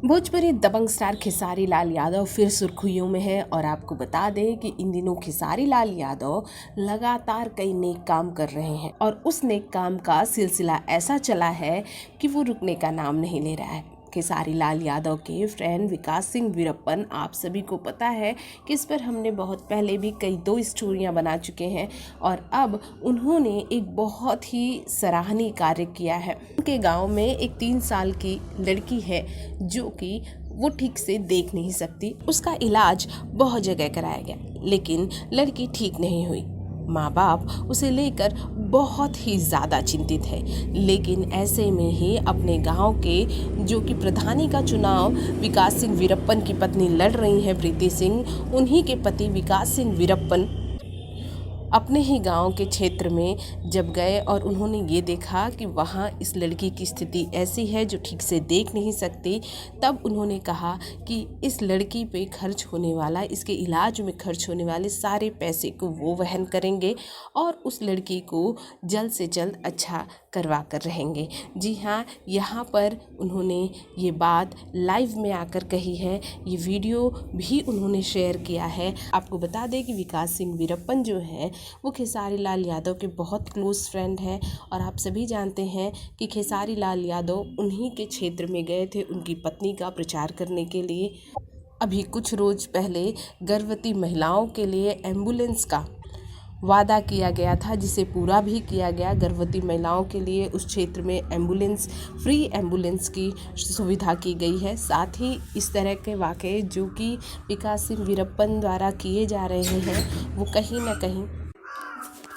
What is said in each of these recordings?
भोजपुरी दबंग star Khesari Lal Yadav फिर सुर्खियों में है और आपको बता दें कि इन दिनों खेसारी लाल यादव लगातार कई नेक काम कर रहे हैं और उस नेक काम का सिलसिला ऐसा चला है कि वो रुकने का नाम नहीं ले रहा है। खेसारी लाल यादव के फ्रेंड विकास सिंह वीरप्पन, आप सभी को पता है कि इस पर हमने बहुत पहले भी कई 2 स्टोरियां बना चुके हैं और अब उन्होंने एक बहुत ही सराहनीय कार्य किया है। उनके गांव में एक 3 साल की लड़की है जो कि वो ठीक से देख नहीं सकती। उसका इलाज बहुत जगह कराया गया लेकिन लड़की ठीक नहीं हुई। माँ बाप उसे लेकर बहुत ही ज़्यादा चिंतित है, लेकिन ऐसे में ही अपने गांव के जो कि प्रधानी का चुनाव विकास सिंह वीरप्पन की पत्नी लड़ रही हैं प्रीति सिंह, उन्हीं के पति विकास सिंह वीरप्पन अपने ही गांव के क्षेत्र में जब गए और उन्होंने ये देखा कि वहाँ इस लड़की की स्थिति ऐसी है जो ठीक से देख नहीं सकती, तब उन्होंने कहा कि इस लड़की पे खर्च होने वाला, इसके इलाज में खर्च होने वाले सारे पैसे को वो वहन करेंगे और उस लड़की को जल्द से जल्द अच्छा करवा कर रहेंगे। जी हाँ, यहाँ पर उन्होंने ये बात लाइव में आकर कही है। ये वीडियो भी उन्होंने शेयर किया है। आपको बता दें कि विकास सिंह वीरप्पन जो है वो खेसारी लाल यादव के बहुत क्लोज फ्रेंड हैं और आप सभी जानते हैं कि खेसारी लाल यादव उन्हीं के क्षेत्र में गए थे उनकी पत्नी का प्रचार करने के लिए। अभी कुछ रोज पहले गर्भवती महिलाओं के लिए एम्बुलेंस का वादा किया गया था, जिसे पूरा भी किया गया। गर्भवती महिलाओं के लिए उस क्षेत्र में एम्बुलेंस, फ्री एम्बुलेंस की सुविधा की गई है। साथ ही इस तरह के वाक़ये जो कि विकास सिंह वीरप्पन द्वारा किए जा रहे हैं वो कहीं ना कहीं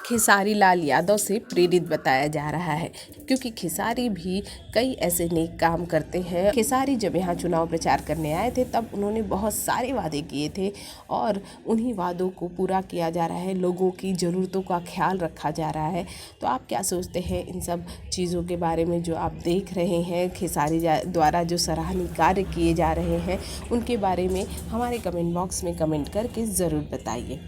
खेसारी लाल यादव से प्रेरित बताया जा रहा है, क्योंकि खेसारी भी कई ऐसे नेक काम करते हैं। खेसारी जब यहाँ चुनाव प्रचार करने आए थे तब उन्होंने बहुत सारे वादे किए थे और उन्हीं वादों को पूरा किया जा रहा है। लोगों की ज़रूरतों का ख्याल रखा जा रहा है। तो आप क्या सोचते हैं इन सब चीज़ों के बारे में जो आप देख रहे हैं, खेसारी द्वारा जो सराहनीय कार्य किए जा रहे हैं उनके बारे में हमारे कमेंट बॉक्स में कमेंट करके ज़रूर बताइए।